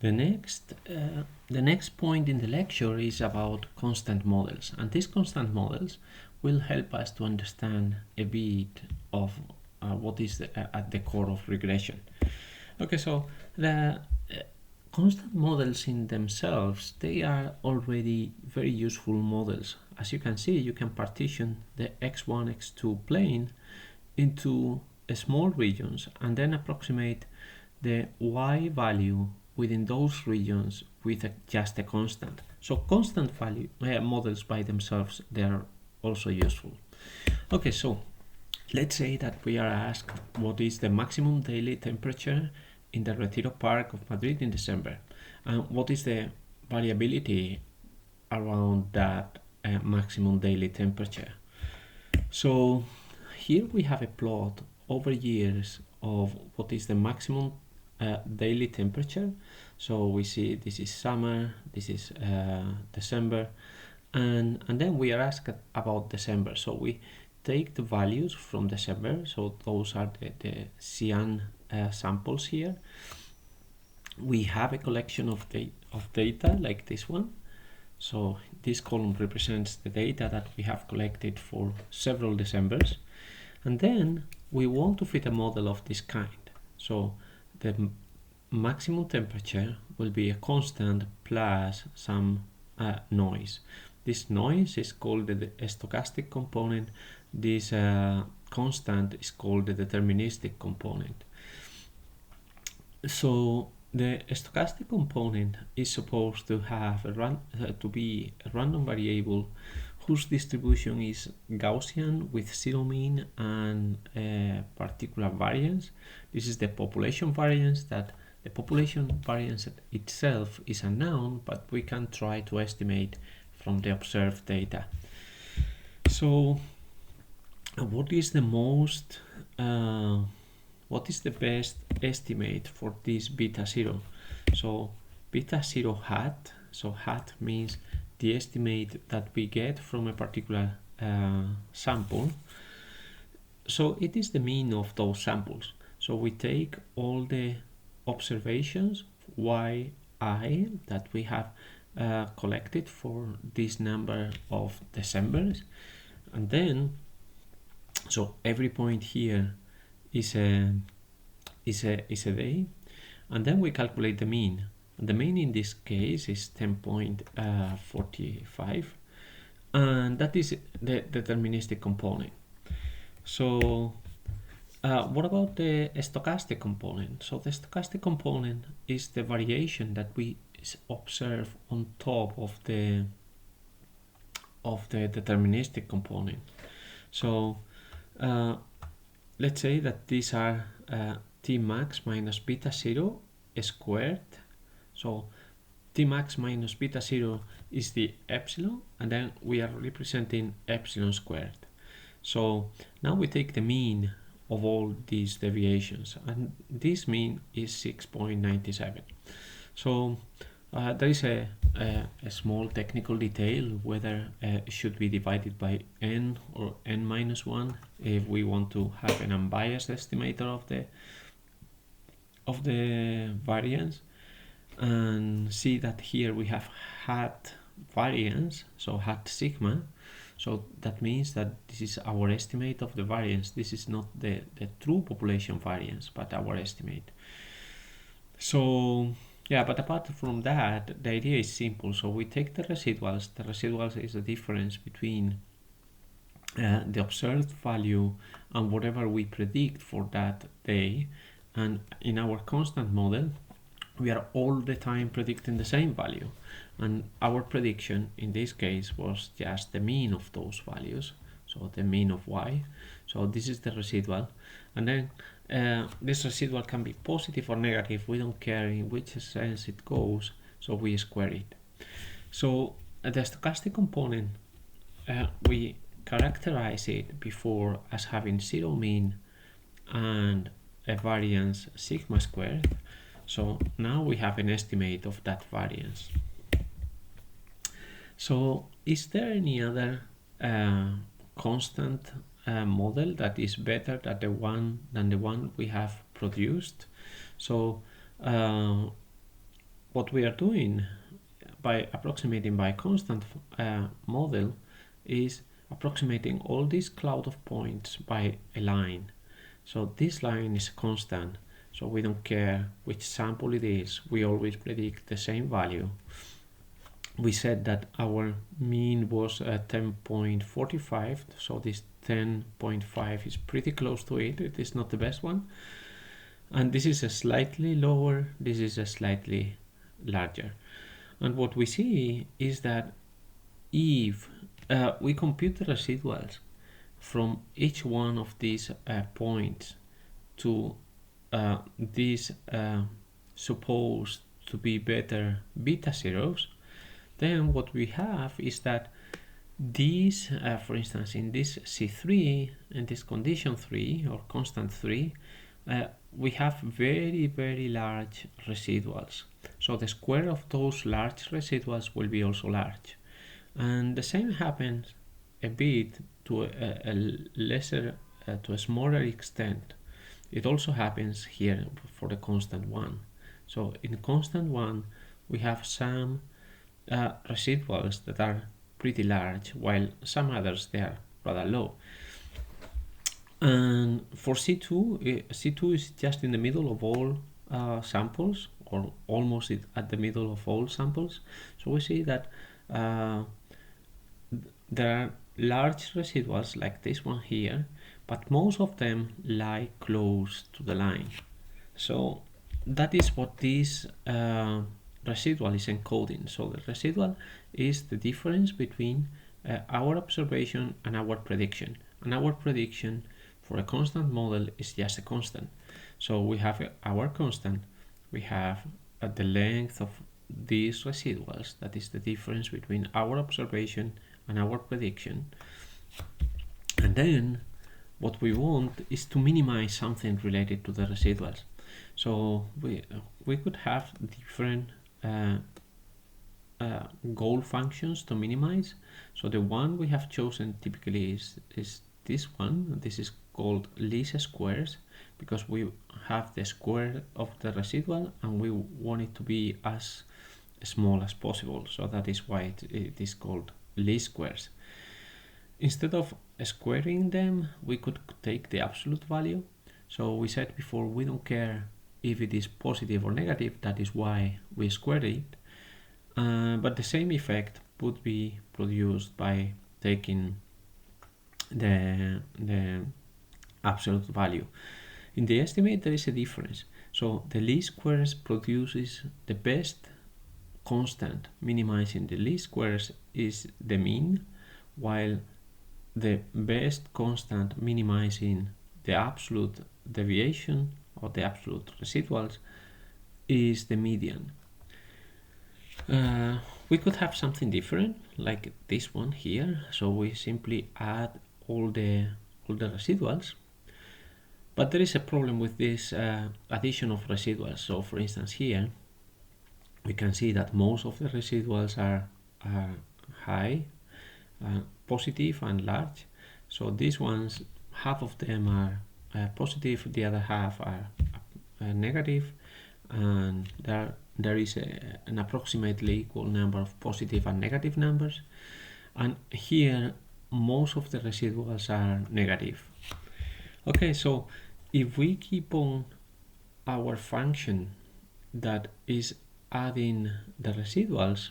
The next point in the lecture is about constant models, and these constant models will help us to understand a bit of what is at the core of regression. Okay, so the constant models in themselves, they are already very useful models. As you can see, you can partition the x1, x2 plane into small regions and then approximate the y value within those regions with just a constant. So constant value models by themselves, they are also useful. Okay, so let's say that we are asked what is the maximum daily temperature in the Retiro Park of Madrid in December, and what is the variability around that maximum daily temperature. So here we have a plot over years of what is the maximum daily temperature. So we see this is summer, this is December, and then we are asked about December. So we take the values from December, so those are the cyan samples here. We have a collection of data like this one. So this column represents the data that we have collected for several Decembers. And then we want to fit a model of this kind. So the maximum temperature will be a constant plus some noise. This noise is called the stochastic component. This constant is called the deterministic component. So the stochastic component is supposed to have to be a random variable whose distribution is Gaussian with zero mean and a particular variance. This is the population variance. That the population variance itself is unknown, but we can try to estimate from the observed data. So what is the best estimate for this beta 0? So beta 0 hat, so hat means the estimate that we get from a particular sample. So it is the mean of those samples. So we take all the observations yi that we have collected for this number of Decembers, and then so every point here is a day, and then we calculate the mean. And the mean in this case is 10.45, and that is the deterministic component. So what about the stochastic component? So the stochastic component is the variation that we observe on top of the deterministic component. So let's say that these are T max minus beta 0 squared. So T max minus beta 0 is the epsilon, and then we are representing epsilon squared. So now we take the mean of all these deviations, and this mean is 6.97. So there is a small technical detail whether it should be divided by n or n minus 1 if we want to have an unbiased estimator of the variance, and see that here we have hat variance, so hat sigma. So that means that this is our estimate of the variance. This is not the true population variance, but our estimate. So yeah, but apart from that, the idea is simple. So we take the residuals. The residuals is the difference between the observed value and whatever we predict for that day. And in our constant model, we are all the time predicting the same value. And our prediction in this case was just the mean of those values, so the mean of y. So this is the residual, and then this residual can be positive or negative. We don't care in which sense it goes, so we square it. So the stochastic component, we characterize it before as having zero mean and a variance sigma squared. So now we have an estimate of that variance. So is there any other constant model that is better than the one we have produced? So what what we are doing by approximating by constant model is approximating all this cloud of points by a line. So this line is constant, so we don't care which sample it is, we always predict the same value. We said that our mean was 10.45, so this 10.5 is pretty close to it. It is not the best one. And this is a slightly lower, this is a slightly larger. And what we see is that if we compute the residuals from each one of these points to these supposed to be better beta zeros, then what we have is that these, for instance, in this C3, in this condition 3 or constant 3, we have very, very large residuals. So the square of those large residuals will be also large. And the same happens a bit to a lesser, to a smaller extent. It also happens here for the constant 1. So in constant 1, we have some residuals that are pretty large, while some others they are rather low. And for C2, C2 is just in the middle of all samples, or almost at the middle of all samples. So we see that there are large residuals like this one here, but most of them lie close to the line. So that is what this residual is encoding. So the residual is the difference between our observation and our prediction. And our prediction for a constant model is just a constant. So we have our constant, we have the length of these residuals, that is the difference between our observation and our prediction. And then what we want is to minimize something related to the residuals. So we could have different goal functions to minimize. So the one we have chosen typically is this one. This is called least squares, because we have the square of the residual and we want it to be as small as possible. So that is why it is called least squares. Instead of squaring them, we could take the absolute value. So we said before, we don't care if it is positive or negative, that is why we squared it. But the same effect would be produced by taking the absolute value. In the estimate there is a difference. So the least squares produces the best constant minimizing the least squares is the mean, while the best constant minimizing the absolute deviation or the absolute residuals is the median. We could have something different like this one here. So we simply add all the residuals, but there is a problem with this addition of residuals. So for instance here we can see that most of the residuals are high, positive and large. So these ones, half of them are positive, the other half are negative, and there is an approximately equal number of positive and negative numbers. And here most of the residuals are negative. Okay, so if we keep on our function that is adding the residuals,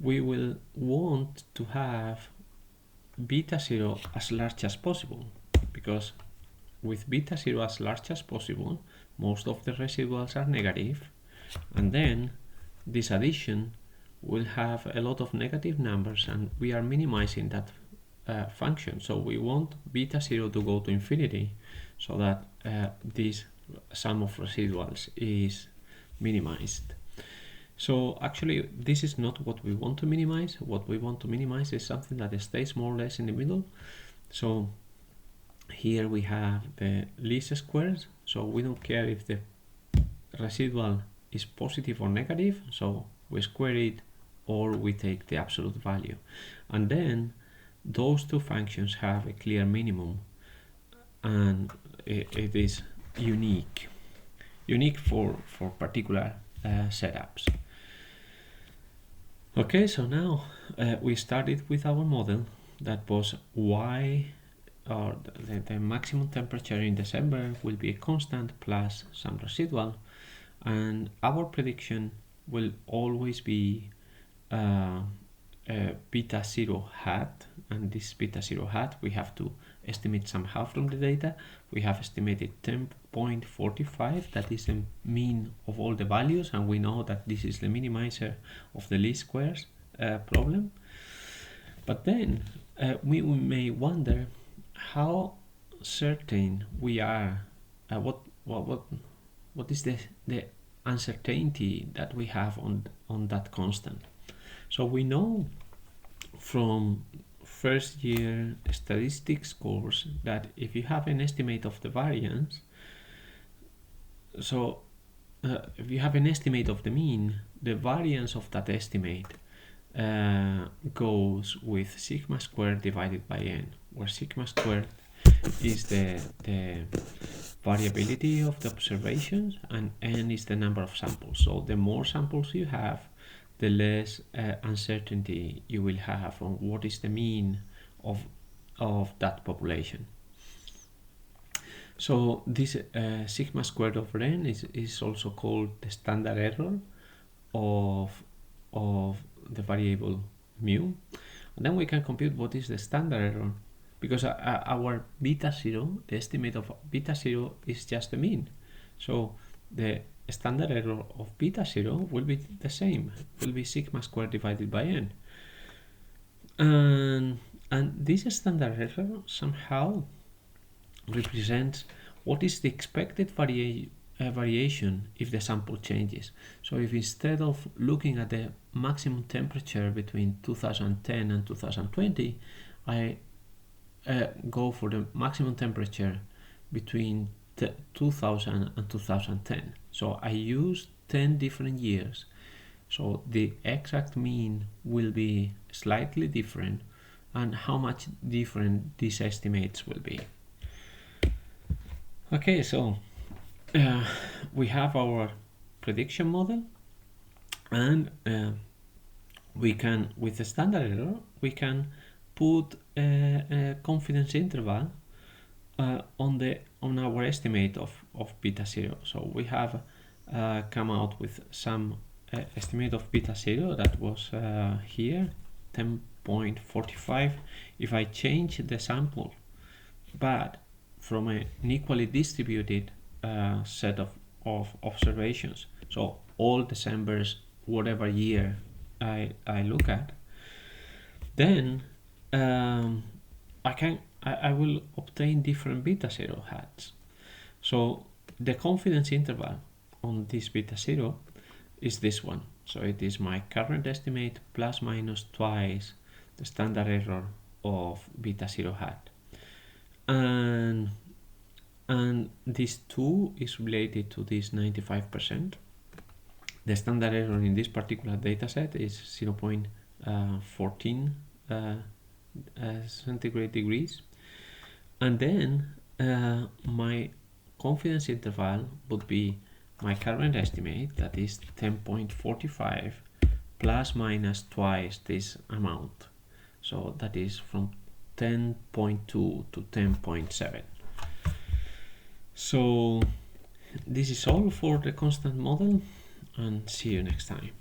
we will want to have beta 0 as large as possible, because with beta 0 as large as possible, most of the residuals are negative, and then this addition will have a lot of negative numbers, and we are minimizing that function. So we want beta 0 to go to infinity, so that this sum of residuals is minimized. So actually this is not what we want to minimize. What we want to minimize is something that stays more or less in the middle. So here we have the least squares, so we don't care if the residual is positive or negative, so we square it or we take the absolute value. And then those two functions have a clear minimum, and it is unique for particular setups. Okay, so now we started with our model that was y, or the maximum temperature in December will be a constant plus some residual, and our prediction will always be beta 0 hat, and this beta 0 hat we have to estimate somehow from the data. We have estimated 10.45, that is the mean of all the values, and we know that this is the minimizer of the least squares problem. But then we may wonder how certain we are, what is the uncertainty that we have on that constant. So we know from first year statistics course that if you have an estimate of the variance, so if you have an estimate of the mean, the variance of that estimate goes with sigma squared divided by n, where sigma squared is the variability of the observations and n is the number of samples. So the more samples you have, the less uncertainty you will have on what is the mean of that population. So this sigma squared over n is also called the standard error of the variable mu. And then we can compute what is the standard error, because our beta 0, the estimate of beta 0 is just the mean. So the standard error of beta 0 will be the same, will be sigma squared divided by n. And this standard error somehow represents what is the expected variation if the sample changes. So if instead of looking at the maximum temperature between 2010 and 2020, I go for the maximum temperature between 2000 and 2010. So I use 10 different years. So the exact mean will be slightly different, and how much different these estimates will be. Okay, so we have our prediction model, and we can, with the standard error, we can put a confidence interval on our estimate of beta 0. So we have come out with some estimate of beta 0 that was here, 10.45. If I change the sample, but from an equally distributed set of observations, so all Decembers, whatever year I look at, then I will obtain different beta 0 hats. So the confidence interval on this beta 0 is this one. So it is my current estimate plus minus twice the standard error of beta 0 hat. And this 2 is related to this 95%. The standard error in this particular data set is 0.14 centigrade degrees. And then my confidence interval would be my current estimate, that is 10.45 plus minus twice this amount. So that is from 10.2 to 10.7. So this is all for the constant model, and see you next time.